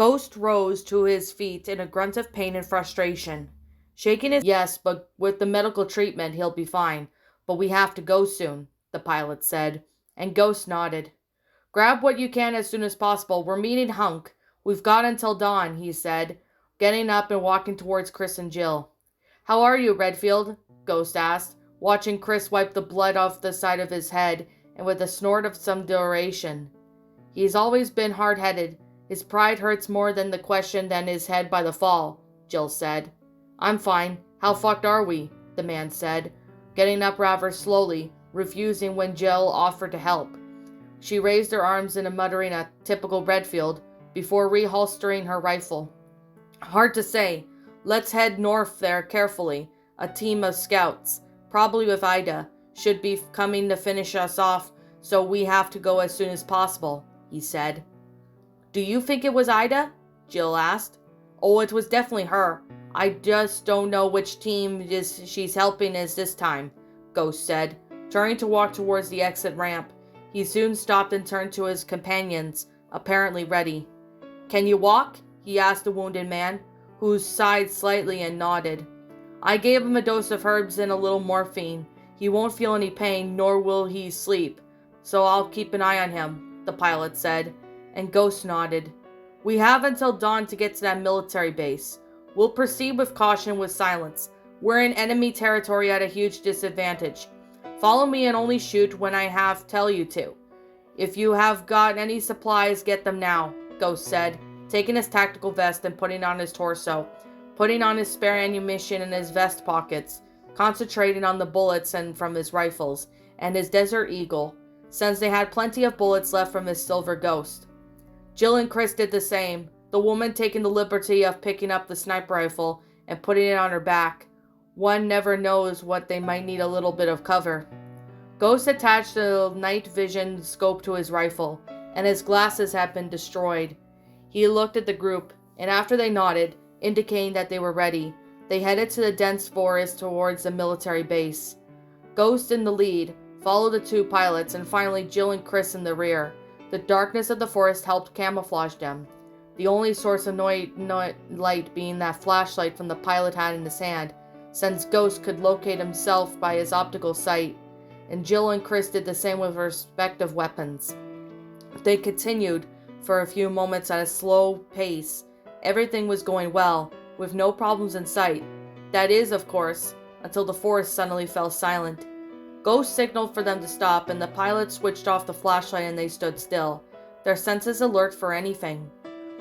Ghost rose to his feet in a grunt of pain and frustration. Shaking his yes, but with the medical treatment, he'll be fine. But we have to go soon, the pilot said, and Ghost nodded. Grab what you can as soon as possible. We're meeting Hunk. We've got until dawn, he said, getting up and walking towards Chris and Jill. How are you, Redfield? Ghost asked, watching Chris wipe the blood off the side of his head and with a snort of some duration. He's always been hard-headed. His pride hurts more than the question than his head by the fall, Jill said. I'm fine. How fucked are we? The man said, getting up rather slowly, refusing when Jill offered to help. She raised her arms in a muttering a typical Redfield before reholstering her rifle. Hard to say. Let's head north there carefully. A team of scouts, probably with Ida, should be coming to finish us off, so we have to go as soon as possible, he said. Do you think it was Ida? Jill asked. Oh, it was definitely her. I just don't know which team she's helping us this time, Ghost said, turning to walk towards the exit ramp. He soon stopped and turned to his companions, apparently ready. Can you walk? He asked the wounded man, who sighed slightly and nodded. I gave him a dose of herbs and a little morphine. He won't feel any pain, nor will he sleep, so I'll keep an eye on him, the pilot said, and Ghost nodded. We have until dawn to get to that military base. We'll proceed with caution with silence. We're in enemy territory at a huge disadvantage. Follow me and only shoot when I tell you to. If you have got any supplies, get them now, Ghost said, taking his tactical vest and putting on his torso, putting on his spare ammunition in his vest pockets, concentrating on the bullets and from his rifles, and his Desert Eagle, since they had plenty of bullets left from his Silver Ghost. Jill and Chris did the same, the woman taking the liberty of picking up the sniper rifle and putting it on her back. One never knows what they might need a little bit of cover. Ghost attached a night vision scope to his rifle, and his glasses had been destroyed. He looked at the group, and after they nodded, indicating that they were ready, they headed to the dense forest towards the military base. Ghost in the lead, followed the two pilots, and finally Jill and Chris in the rear. The darkness of the forest helped camouflage them, the only source of light being that flashlight from the pilot had in his hand, since Ghost could locate himself by his optical sight, and Jill and Chris did the same with respective weapons. They continued for a few moments at a slow pace. Everything was going well, with no problems in sight. That is, of course, until the forest suddenly fell silent. Ghost signaled for them to stop, and the pilot switched off the flashlight and they stood still, their senses alert for anything.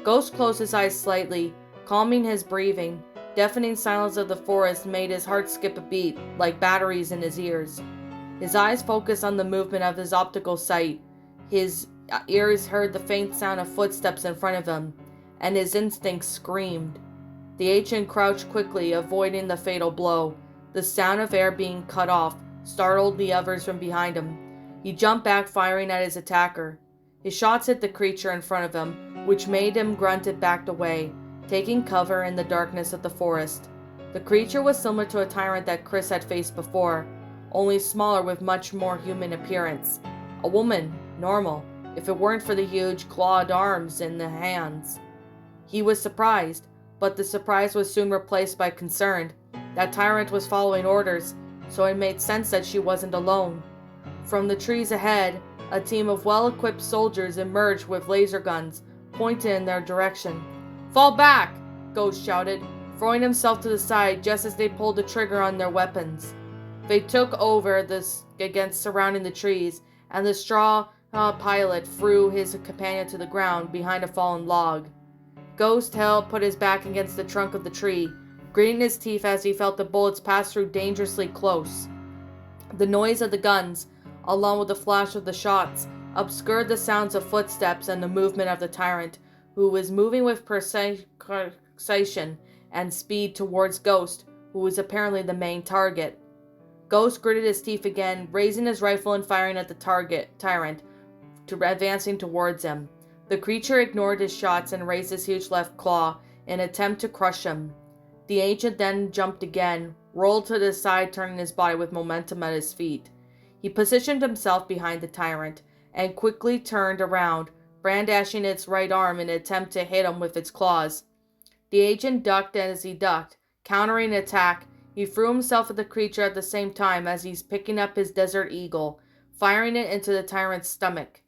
Ghost closed his eyes slightly, calming his breathing. Deafening silence of the forest made his heart skip a beat, like batteries in his ears. His eyes focused on the movement of his optical sight. His ears heard the faint sound of footsteps in front of him, and his instincts screamed. The agent crouched quickly, avoiding the fatal blow. The sound of air being cut off startled the others from behind him. He jumped back, firing at his attacker. His shots hit the creature in front of him, which made him grunt and backed away, taking cover in the darkness of the forest. The creature was similar to a tyrant that Chris had faced before, only smaller with much more human appearance. A woman, normal, if it weren't for the huge clawed arms and the hands. He was surprised, but the surprise was soon replaced by concern. That tyrant was following orders, so it made sense that she wasn't alone. From the trees ahead, a team of well-equipped soldiers emerged with laser guns, pointed in their direction. Fall back! Ghost shouted, throwing himself to the side just as they pulled the trigger on their weapons. They took over against surrounding the trees, and the straw pilot threw his companion to the ground behind a fallen log. Ghost put his back against the trunk of the tree, gritting his teeth as he felt the bullets pass through dangerously close. The noise of the guns, along with the flash of the shots, obscured the sounds of footsteps and the movement of the tyrant, who was moving with precision and speed towards Ghost, who was apparently the main target. Ghost gritted his teeth again, raising his rifle and firing at the tyrant, advancing towards him. The creature ignored his shots and raised his huge left claw in an attempt to crush him. The ancient then jumped again, rolled to the side, turning his body with momentum at his feet. He positioned himself behind the tyrant, and quickly turned around, brandishing its right arm in an attempt to hit him with its claws. The agent ducked, and as he ducked, countering an attack, he threw himself at the creature at the same time as he's picking up his Desert Eagle, firing it into the tyrant's stomach.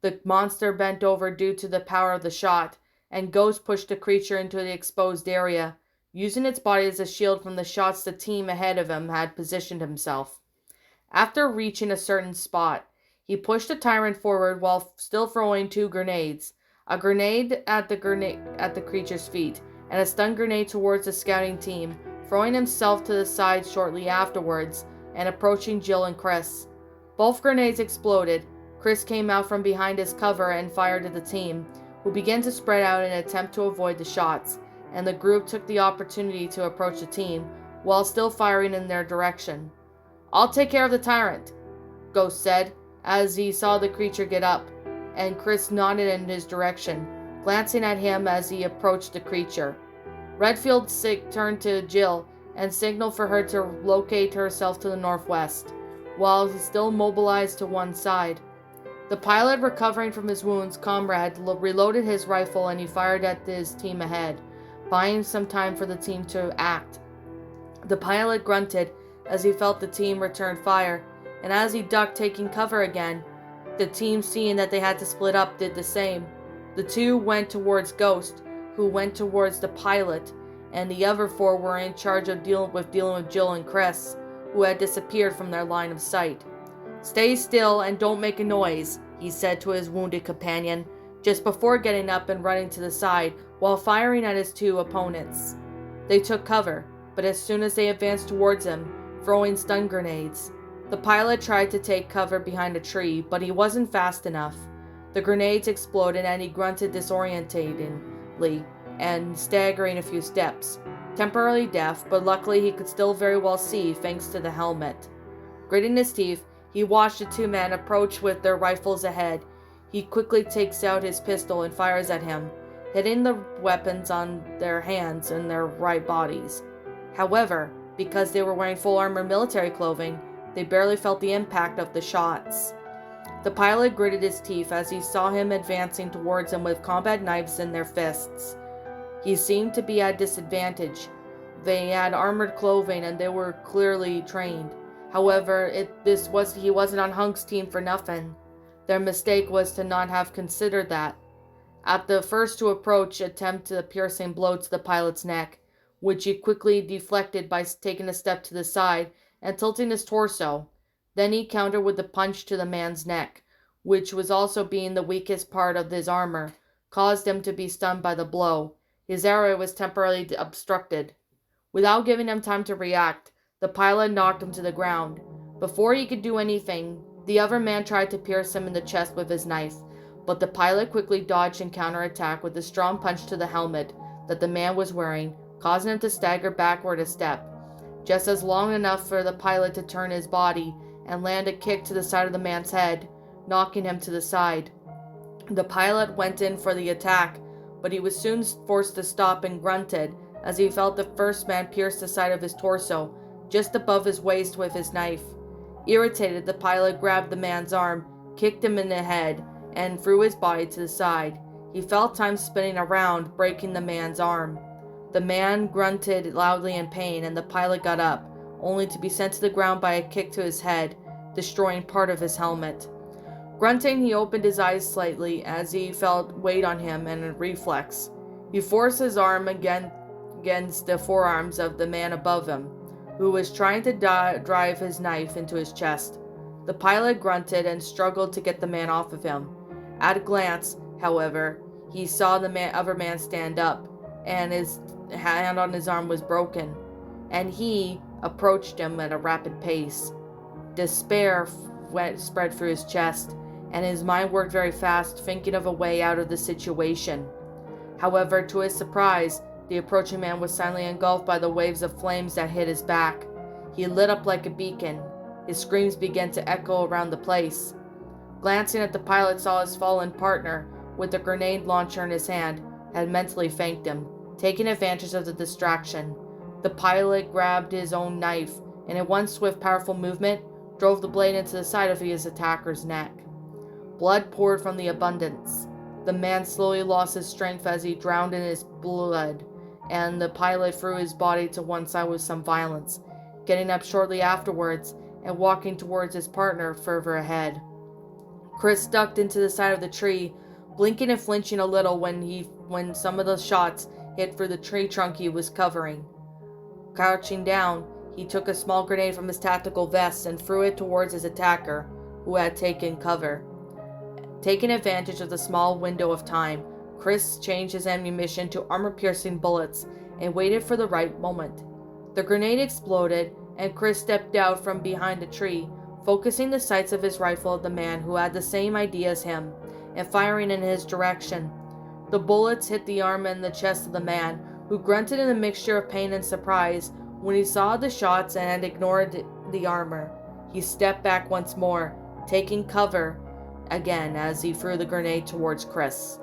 The monster bent over due to the power of the shot, and Ghost pushed the creature into the exposed area, using its body as a shield from the shots the team ahead of him had positioned himself. After reaching a certain spot, he pushed the tyrant forward while still throwing 2 grenades, a grenade at the creature's feet, and a stun grenade towards the scouting team, throwing himself to the side shortly afterwards and approaching Jill and Chris. Both grenades exploded. Chris came out from behind his cover and fired at the team, who began to spread out in an attempt to avoid the shots, and the group took the opportunity to approach the team while still firing in their direction. "I'll take care of the tyrant," Ghost said as he saw the creature get up, and Chris nodded in his direction, glancing at him as he approached the creature. Redfield turned to Jill and signaled for her to locate herself to the northwest, while he still mobilized to one side. The pilot, recovering from his wounds, comrade reloaded his rifle and he fired at his team ahead, buying some time for the team to act. The pilot grunted as he felt the team return fire, and as he ducked, taking cover again, the team, seeing that they had to split up, did the same. The 2 went towards Ghost, who went towards the pilot, and the other 4 were in charge of dealing with Jill and Chris, who had disappeared from their line of sight. "Stay still and don't make a noise," he said to his wounded companion, just before getting up and running to the side while firing at his 2 opponents. They took cover, but as soon as they advanced towards him, throwing stun grenades. The pilot tried to take cover behind a tree, but he wasn't fast enough. The grenades exploded and he grunted disorientatingly and staggering a few steps, temporarily deaf, but luckily he could still very well see thanks to the helmet. Gritting his teeth, he watched the 2 men approach with their rifles ahead. He quickly takes out his pistol and fires at him, hitting the weapons on their hands and their right bodies. However, because they were wearing full armor military clothing, they barely felt the impact of the shots. The pilot gritted his teeth as he saw him advancing towards him with combat knives in their fists. He seemed to be at disadvantage. They had armored clothing and they were clearly trained. However, he wasn't on Hunk's team for nothing. Their mistake was to not have considered that. At the first to approach, attempted a piercing blow to the pilot's neck, which he quickly deflected by taking a step to the side and tilting his torso. Then he countered with a punch to the man's neck, which was also being the weakest part of his armor, caused him to be stunned by the blow. His area was temporarily obstructed. Without giving him time to react, the pilot knocked him to the ground. Before he could do anything, the other man tried to pierce him in the chest with his knife, but the pilot quickly dodged and counterattacked with a strong punch to the helmet that the man was wearing, causing him to stagger backward a step, just as long enough for the pilot to turn his body and land a kick to the side of the man's head, knocking him to the side. The pilot went in for the attack, but he was soon forced to stop and grunted as he felt the first man pierce the side of his torso, just above his waist with his knife. Irritated, the pilot grabbed the man's arm, kicked him in the head, and threw his body to the side. He felt time spinning around, breaking the man's arm. The man grunted loudly in pain, and the pilot got up, only to be sent to the ground by a kick to his head, destroying part of his helmet. Grunting, he opened his eyes slightly as he felt weight on him and a reflex. He forced his arm against the forearms of the man above him, who was trying to drive his knife into his chest. The pilot grunted and struggled to get the man off of him. At a glance, however, he saw the other man stand up, and his hand on his arm was broken, and he approached him at a rapid pace. Despair spread through his chest, and his mind worked very fast, thinking of a way out of the situation. However, to his surprise, the approaching man was silently engulfed by the waves of flames that hit his back. He lit up like a beacon. His screams began to echo around the place. Glancing at the pilot, saw his fallen partner, with a grenade launcher in his hand, had mentally thanked him, taking advantage of the distraction. The pilot grabbed his own knife, and in one swift, powerful movement, drove the blade into the side of his attacker's neck. Blood poured from the abundance. The man slowly lost his strength as he drowned in his blood, and the pilot threw his body to one side with some violence, getting up shortly afterwards and walking towards his partner further ahead. Chris ducked into the side of the tree, blinking and flinching a little when some of the shots hit through the tree trunk he was covering. Crouching down, he took a small grenade from his tactical vest and threw it towards his attacker, who had taken cover. Taking advantage of the small window of time, Chris changed his ammunition to armor-piercing bullets and waited for the right moment. The grenade exploded, and Chris stepped out from behind a tree, focusing the sights of his rifle at the man who had the same idea as him, and firing in his direction. The bullets hit the arm and the chest of the man, who grunted in a mixture of pain and surprise when he saw the shots and had ignored the armor. He stepped back once more, taking cover again as he threw the grenade towards Chris.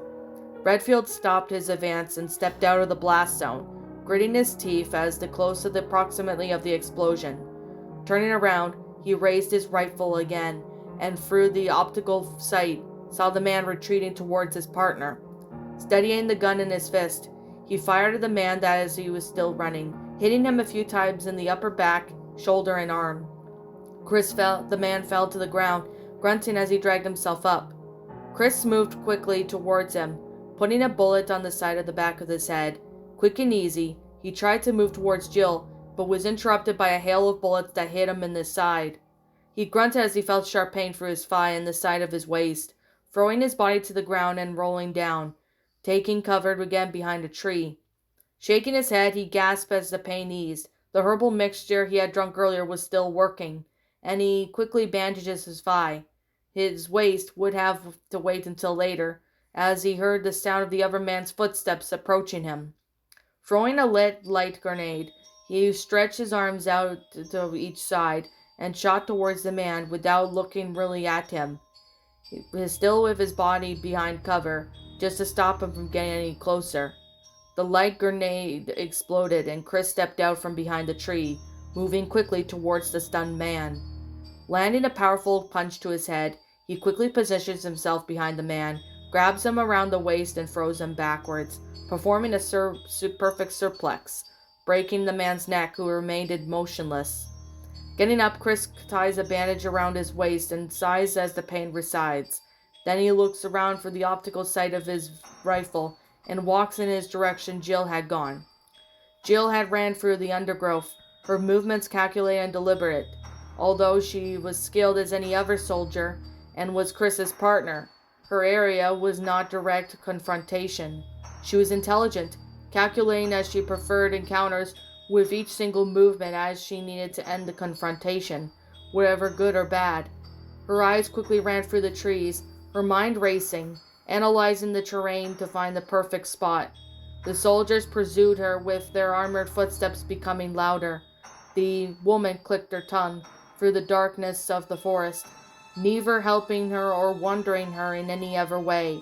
Redfield stopped his advance and stepped out of the blast zone, gritting his teeth as the close to the proximity of the explosion. Turning around, he raised his rifle again, and through the optical sight, saw the man retreating towards his partner. Steadying the gun in his fist, he fired at the man that as he was still running, hitting him a few times in the upper back, shoulder, and arm. The man fell to the ground, grunting as he dragged himself up. Chris moved quickly towards him, putting a bullet on the side of the back of his head. Quick and easy, he tried to move towards Jill, but was interrupted by a hail of bullets that hit him in the side. He grunted as he felt sharp pain through his thigh and the side of his waist, throwing his body to the ground and rolling down, taking cover again behind a tree. Shaking his head, he gasped as the pain eased. The herbal mixture he had drunk earlier was still working, and he quickly bandaged his thigh. His waist would have to wait until later, as he heard the sound of the other man's footsteps approaching him. Throwing a light grenade, he stretched his arms out to each side and shot towards the man without looking really at him. He was still with his body behind cover, just to stop him from getting any closer. The light grenade exploded, and Chris stepped out from behind the tree, moving quickly towards the stunned man. Landing a powerful punch to his head, he quickly positions himself behind the man, grabs him around the waist and throws him backwards, performing a perfect suplex, breaking the man's neck, who remained motionless. Getting up, Chris ties a bandage around his waist and sighs as the pain resides. Then he looks around for the optical sight of his rifle and walks in his direction Jill had gone. Jill had ran through the undergrowth, her movements calculated and deliberate. Although she was skilled as any other soldier and was Chris's partner, her area was not direct confrontation. She was intelligent, calculating as she preferred encounters with each single movement as she needed to end the confrontation, whether good or bad. Her eyes quickly ran through the trees, her mind racing, analyzing the terrain to find the perfect spot. The soldiers pursued her with their armored footsteps becoming louder. The woman clicked her tongue through the darkness of the forest, neither helping her or wondering her in any other way.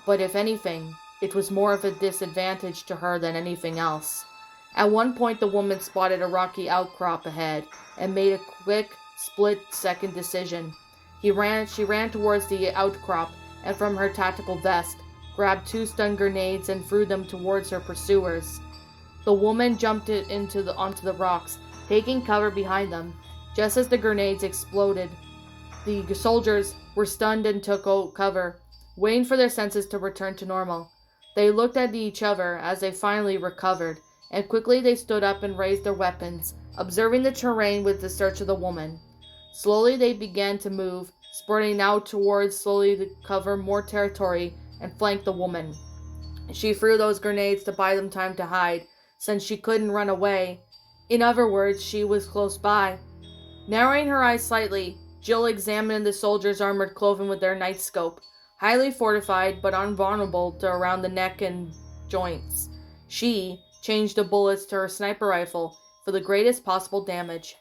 But if anything, it was more of a disadvantage to her than anything else. At one point, the woman spotted a rocky outcrop ahead and made a quick, split-second decision. She ran towards the outcrop and from her tactical vest, grabbed 2 stun grenades and threw them towards her pursuers. The woman jumped onto the rocks, taking cover behind them. Just as the grenades exploded, the soldiers were stunned and took cover, waiting for their senses to return to normal. They looked at each other as they finally recovered, and quickly they stood up and raised their weapons, observing the terrain with the search of the woman. Slowly they began to move, spreading out towards slowly to cover more territory and flank the woman. She threw those grenades to buy them time to hide, since she couldn't run away. In other words, she was close by. Narrowing her eyes slightly, Jill examined the soldiers' armored clothing with their night scope, highly fortified but invulnerable to around the neck and joints. She changed the bullets to her sniper rifle for the greatest possible damage.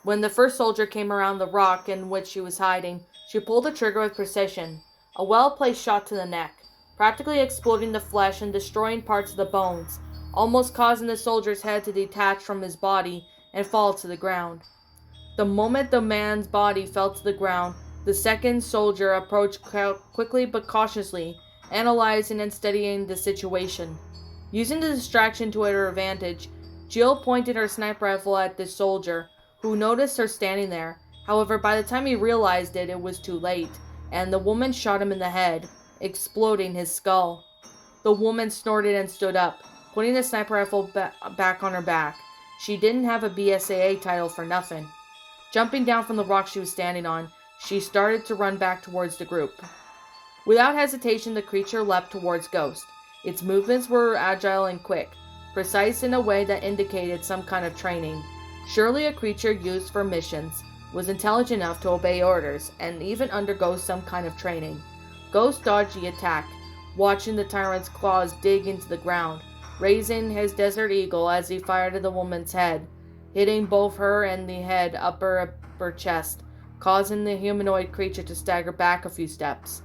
When the first soldier came around the rock in which she was hiding, she pulled the trigger with precision, a well-placed shot to the neck, practically exploding the flesh and destroying parts of the bones, almost causing the soldier's head to detach from his body and fall to the ground. The moment the man's body fell to the ground, the second soldier approached quickly but cautiously analyzing and studying the situation. Using the distraction to her advantage, Jill pointed her sniper rifle at the soldier, who noticed her standing there. However, by the time he realized it was too late, and the woman shot him in the head, exploding his skull. The woman snorted and stood up, putting the sniper rifle back on her back. She didn't have a BSAA title for nothing. Jumping down from the rock she was standing on, she started to run back towards the group. Without hesitation, the creature leapt towards Ghost. Its movements were agile and quick, precise in a way that indicated some kind of training. Surely a creature used for missions was intelligent enough to obey orders and even undergo some kind of training. Ghost dodged the attack, watching the tyrant's claws dig into the ground, raising his Desert Eagle as he fired at the woman's head, hitting both her and the head upper chest, causing the humanoid creature to stagger back a few steps.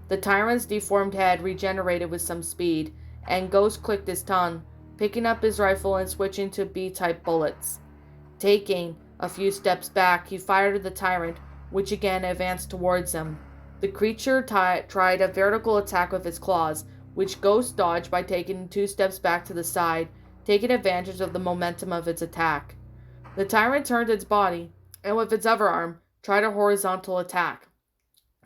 The tyrant's deformed head regenerated with some speed, and Ghost clicked his tongue, picking up his rifle and switching to B-type bullets. Taking a few steps back, he fired at the tyrant, which again advanced towards him. The creature tried a vertical attack with its claws, which Ghost dodged by taking 2 steps back to the side, taking advantage of the momentum of its attack. The tyrant turned its body, and with its other arm, tried a horizontal attack.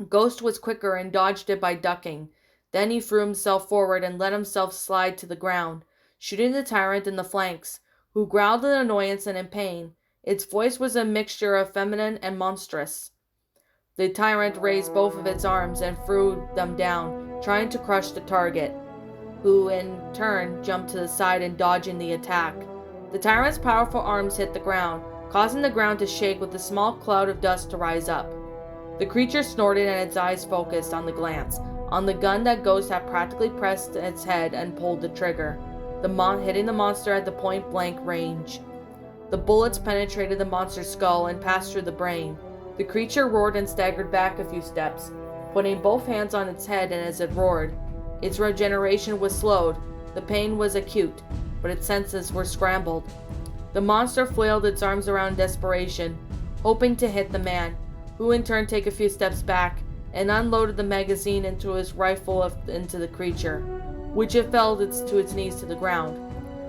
Ghost was quicker and dodged it by ducking. Then he threw himself forward and let himself slide to the ground, shooting the tyrant in the flanks, who growled in annoyance and in pain. Its voice was a mixture of feminine and monstrous. The tyrant raised both of its arms and threw them down, trying to crush the target, who in turn jumped to the side and dodging the attack. The tyrant's powerful arms hit the ground, causing the ground to shake with a small cloud of dust to rise up. The creature snorted and its eyes focused on the gun that Ghost had practically pressed its head and pulled the trigger, hitting the monster at the point-blank range. The bullets penetrated the monster's skull and passed through the brain. The creature roared and staggered back a few steps, putting both hands on its head, and as it roared, its regeneration was slowed. The pain was acute, but its senses were scrambled. The monster flailed its arms around in desperation, hoping to hit the man, who in turn took a few steps back and unloaded the magazine into his rifle into the creature, which it fell to its knees to the ground.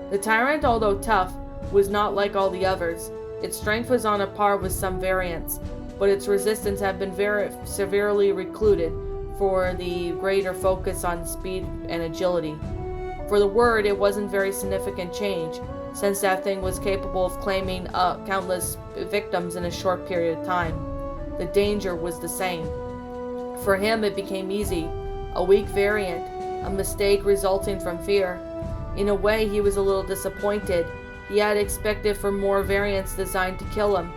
The tyrant, although tough, was not like all the others. Its strength was on a par with some variants, but its resistance had been very severely recluded for the greater focus on speed and agility. For the word, it wasn't very significant change, since that thing was capable of claiming countless victims in a short period of time. The danger was the same. For him, it became easy, a weak variant, a mistake resulting from fear. In a way, he was a little disappointed. He had expected for more variants designed to kill him.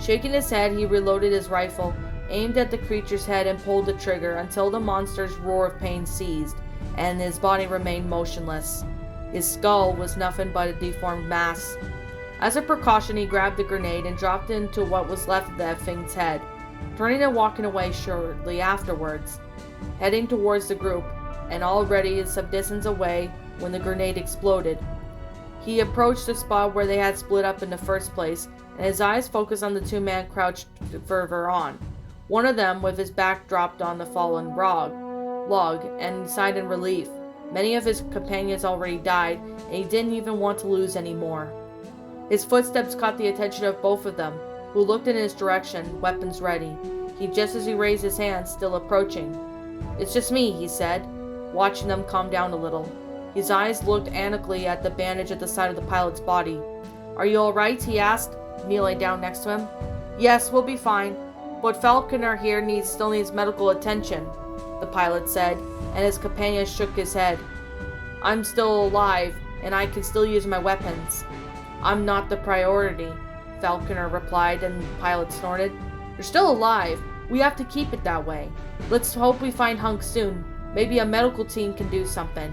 Shaking his head, he reloaded his rifle, aimed at the creature's head, and pulled the trigger until the monster's roar of pain ceased, and his body remained motionless. His skull was nothing but a deformed mass. As a precaution, he grabbed the grenade and dropped it into what was left of that thing's head, turning and walking away shortly afterwards, heading towards the group, and already some distance away when the grenade exploded. He approached the spot where they had split up in the first place, and his eyes focused on the 2 men crouched further on. One of them, with his back dropped on the fallen log, and sighed in relief. Many of his companions already died, and he didn't even want to lose any more. His footsteps caught the attention of both of them, who looked in his direction, weapons ready. Just as he raised his hand, still approaching. "It's just me," he said, watching them calm down a little. His eyes looked anically at the bandage at the side of the pilot's body. "Are you all right?" he asked, kneeling down next to him. "Yes, we'll be fine, but Falconer here still needs medical attention," the pilot said, and his companion shook his head. "I'm still alive, and I can still use my weapons." "I'm not the priority," Falconer replied, and the pilot snorted. "You're still alive. We have to keep it that way. Let's hope we find Hunk soon. Maybe a medical team can do something,"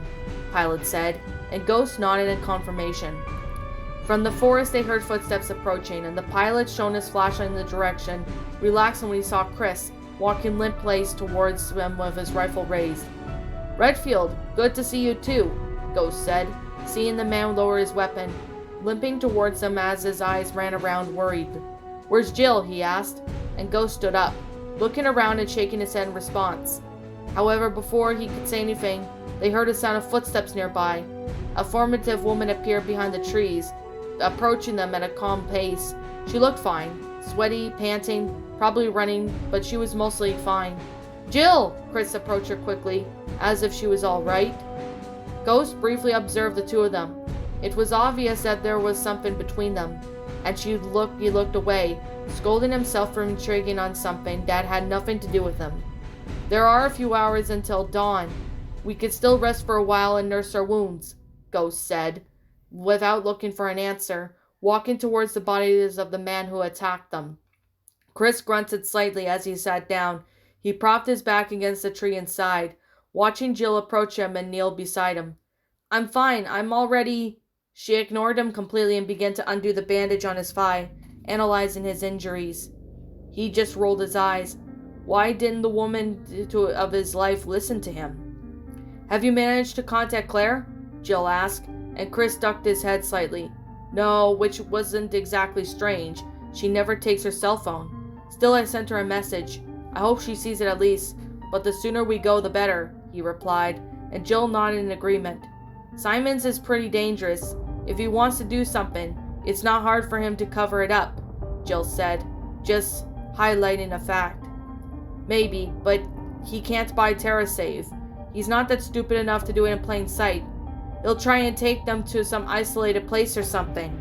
pilot said, and Ghost nodded in confirmation. From the forest they heard footsteps approaching, and the pilot, shone his flashlight in the direction, relaxing when he saw Chris walking limp-paced towards him with his rifle raised. "Redfield, good to see you too," Ghost said, seeing the man lower his weapon, limping towards them as his eyes ran around worried. "Where's Jill?" he asked, and Ghost stood up, looking around and shaking his head in response. However, before he could say anything, they heard a sound of footsteps nearby. A formative woman appeared behind the trees, approaching them at a calm pace. She looked fine, sweaty, panting, probably running, but she was mostly fine. "Jill!" Chris approached her quickly, as if she was all right. Ghost briefly observed the two of them. It was obvious that there was something between them, and he looked away, scolding himself for intriguing on something that had nothing to do with him. "There are a few hours until dawn. We could still rest for a while and nurse our wounds," Ghost said, without looking for an answer, walking towards the bodies of the man who attacked them. Chris grunted slightly as he sat down. He propped his back against a tree and sighed, watching Jill approach him and kneel beside him. "I'm fine. I'm already—" She ignored him completely and began to undo the bandage on his thigh, analyzing his injuries. He just rolled his eyes. Why didn't the woman of his life listen to him? "Have you managed to contact Claire?" Jill asked, and Chris ducked his head slightly. "No," which wasn't exactly strange. She never takes her cell phone. "Still, I sent her a message. I hope she sees it at least, but the sooner we go, the better," he replied, and Jill nodded in agreement. "Simons is pretty dangerous. If he wants to do something, it's not hard for him to cover it up," Jill said, just highlighting a fact. "Maybe, but he can't buy TerraSave. He's not that stupid enough to do it in plain sight. He'll try and take them to some isolated place or something.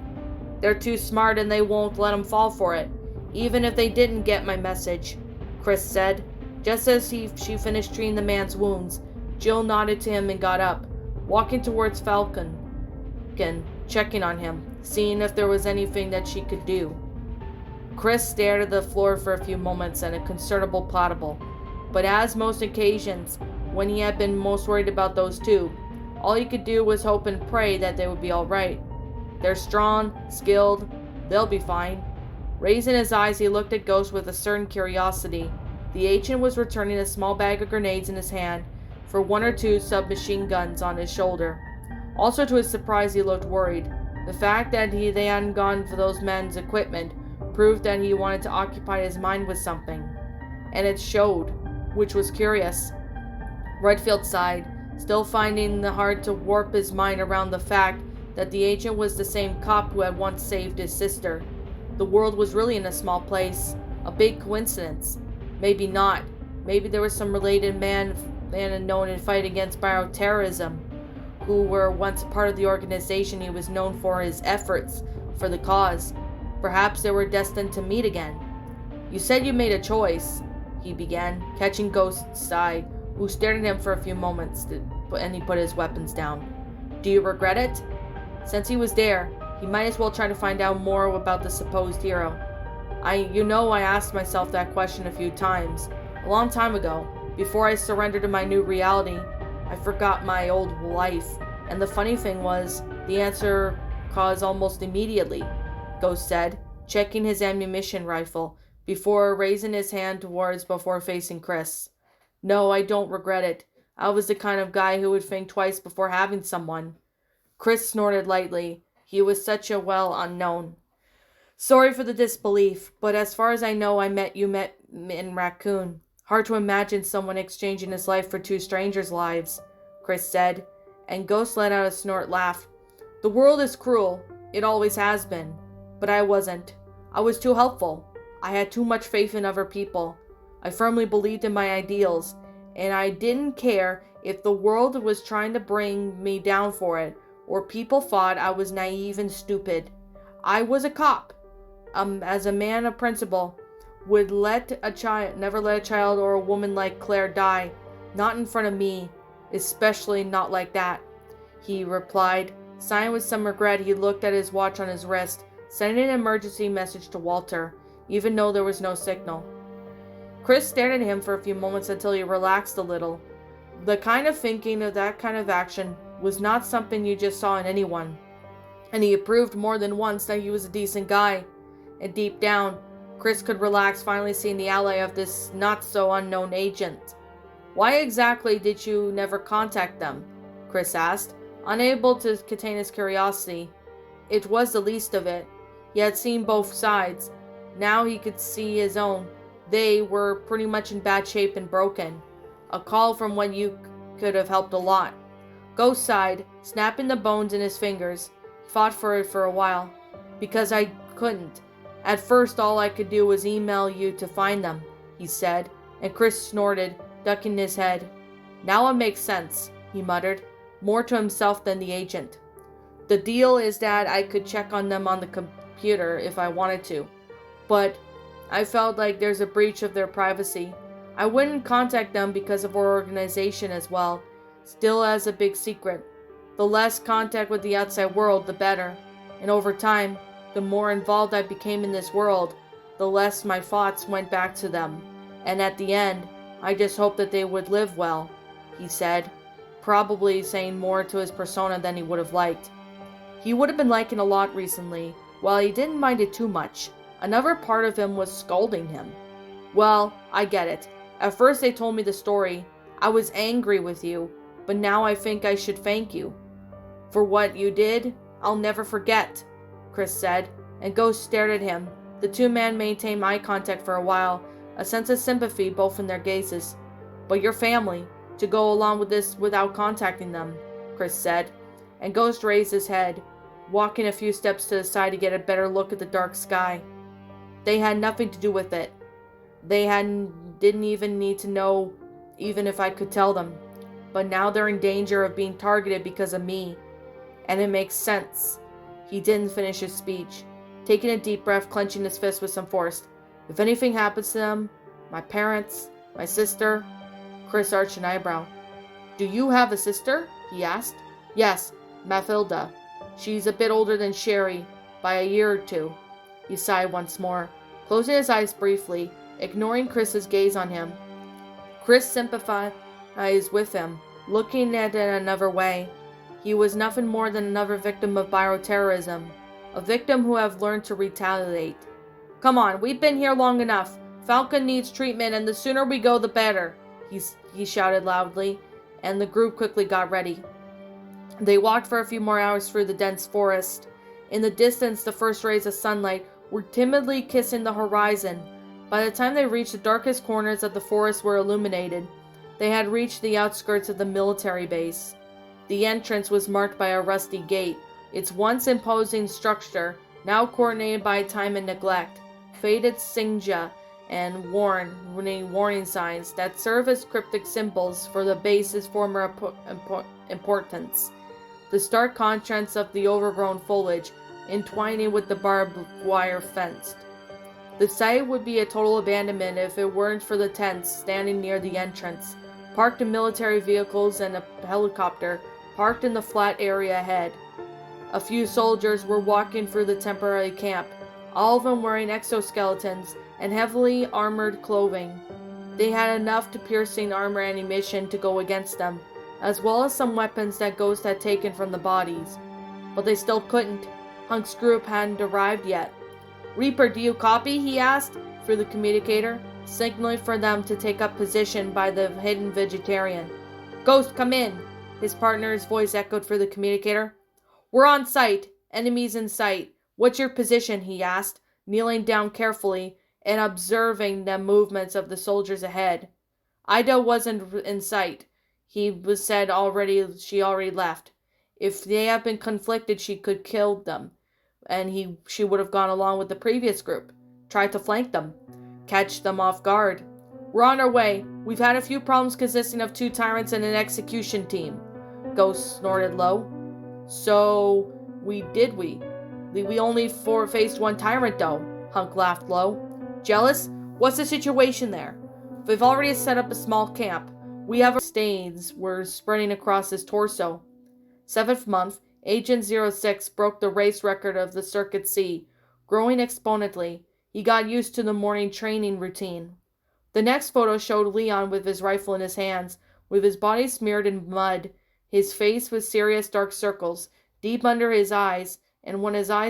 They're too smart and they won't let him fall for it, even if they didn't get my message," Chris said. Just as she finished treating the man's wounds, Jill nodded to him and got up, walking towards Falcon, checking on him, seeing if there was anything that she could do. Chris stared at the floor for a few moments in a considerable plausible, but as most occasions, when he had been most worried about those two, all he could do was hope and pray that they would be all right. "They're strong, skilled, they'll be fine." Raising his eyes, he looked at Ghost with a certain curiosity. The agent was returning a small bag of grenades in his hand for one or two submachine guns on his shoulder. Also, to his surprise, he looked worried. The fact that they hadn't gone for those men's equipment proved that he wanted to occupy his mind with something. And it showed, which was curious. Redfield sighed, still finding it hard to warp his mind around the fact that the agent was the same cop who had once saved his sister. The world was really in a small place. A big coincidence. Maybe not. Maybe there was some related man known in fight against bioterrorism, who were once a part of the organization he was known for his efforts for the cause. Perhaps they were destined to meet again. "You said you made a choice," he began, catching Ghost's eye, who stared at him for a few moments, and he put his weapons down. "Do you regret it?" Since he was there, he might as well try to find out more about the supposed hero. I asked myself that question a few times. A long time ago, before I surrendered to my new reality, I forgot my old life. And the funny thing was, the answer caused almost immediately, Ghost said, checking his ammunition rifle, before raising his hand before facing Chris. "No, I don't regret it. I was the kind of guy who would think twice before having someone." Chris snorted lightly. He was such a unknown. "Sorry for the disbelief, but as far as I know, you met in Raccoon. Hard to imagine someone exchanging his life for two strangers' lives," Chris said, and Ghost let out a snort laugh. "The world is cruel. It always has been. But I wasn't. I was too helpful. I had too much faith in other people. I firmly believed in my ideals, and I didn't care if the world was trying to bring me down for it, or people thought I was naive and stupid. I was a cop. As a man of principle, would never let a child or a woman like Claire die. Not in front of me, especially not like that," he replied. Sighing with some regret, he looked at his watch on his wrist, sending an emergency message to Walter, even though there was no signal. Chris stared at him for a few moments until he relaxed a little. The kind of thinking of that kind of action was not something you just saw in anyone, and he approved more than once that he was a decent guy. And deep down, Chris could relax finally seeing the ally of this not-so-unknown agent. "Why exactly did you never contact them?" Chris asked, unable to contain his curiosity. It was the least of it. He had seen both sides. Now he could see his own. They were pretty much in bad shape and broken. A call from when you could have helped a lot. Ghost sighed, snapping the bones in his fingers. He fought for it for a while. Because I couldn't. At first, all I could do was email you to find them, he said, and Chris snorted, ducking his head. Now it makes sense, he muttered, more to himself than the agent. The deal is that I could check on them on the computer if I wanted to, but I felt like there's a breach of their privacy. I wouldn't contact them because of our organization as well, still as a big secret. The less contact with the outside world, the better. And over time, the more involved I became in this world, the less my thoughts went back to them. And at the end, I just hoped that they would live well, he said, probably saying more to his persona than he would have liked. He would have been liking a lot recently, while he didn't mind it too much. Another part of him was scolding him. Well, I get it. At first they told me the story. I was angry with you, but now I think I should thank you. For what you did, I'll never forget, Chris said, and Ghost stared at him. The two men maintained eye contact for a while, a sense of sympathy both in their gazes. But your family, to go along with this without contacting them, Chris said, and Ghost raised his head, walking a few steps to the side to get a better look at the dark sky. They had nothing to do with it. They didn't even need to know, even if I could tell them. But now they're in danger of being targeted because of me. And it makes sense. He didn't finish his speech, taking a deep breath, clenching his fist with some force. If anything happens to them, my parents, my sister... Chris arched an eyebrow. Do you have a sister? He asked. Yes, Mathilda. She's a bit older than Sherry, by a year or two. He sighed once more, closing his eyes briefly, ignoring Chris's gaze on him. Chris sympathized with him, looking at it another way. He was nothing more than another victim of bioterrorism, a victim who have learned to retaliate. Come on, we've been here long enough. Falcon needs treatment, and the sooner we go, the better, he shouted loudly, and the group quickly got ready. They walked for a few more hours through the dense forest. In the distance, the first rays of sunlight were timidly kissing the horizon. By the time they reached the darkest corners of the forest were illuminated. They had reached the outskirts of the military base. The entrance was marked by a rusty gate, its once imposing structure now coordinated by time and neglect, faded signia, and warning signs that serve as cryptic symbols for the base's former importance. The stark contrast of the overgrown foliage entwining with the barbed wire fence. The site would be a total abandonment if it weren't for the tents standing near the entrance, parked in military vehicles and a helicopter parked in the flat area ahead. A few soldiers were walking through the temporary camp, all of them wearing exoskeletons and heavily armored clothing. They had enough to piercing armor ammunition to go against them, as well as some weapons that Ghost had taken from the bodies. But they still couldn't. Hunk's group hadn't arrived yet. Reaper, do you copy? He asked through the communicator, signaling for them to take up position by the hidden vegetarian. Ghost, come in, his partner's voice echoed through the communicator. We're on site. Enemies in sight. What's your position? He asked, kneeling down carefully and observing the movements of the soldiers ahead. Ida wasn't in sight. She already left. If they had been conflicted, she could kill them, and she would have gone along with the previous group, tried to flank them, catch them off guard. We're on our way. We've had a few problems consisting of 2 tyrants and an execution team. Ghost snorted low. So, we? We only faced 1 tyrant though, Hunk laughed low. Jealous? What's the situation there? We've already set up a small camp. We have stains were spreading across his torso. 7th month, Agent 06 broke the race record of the Circuit C, growing exponentially. He got used to the morning training routine. The next photo showed Leon with his rifle in his hands, with his body smeared in mud, his face with serious dark circles deep under his eyes, and when his eyes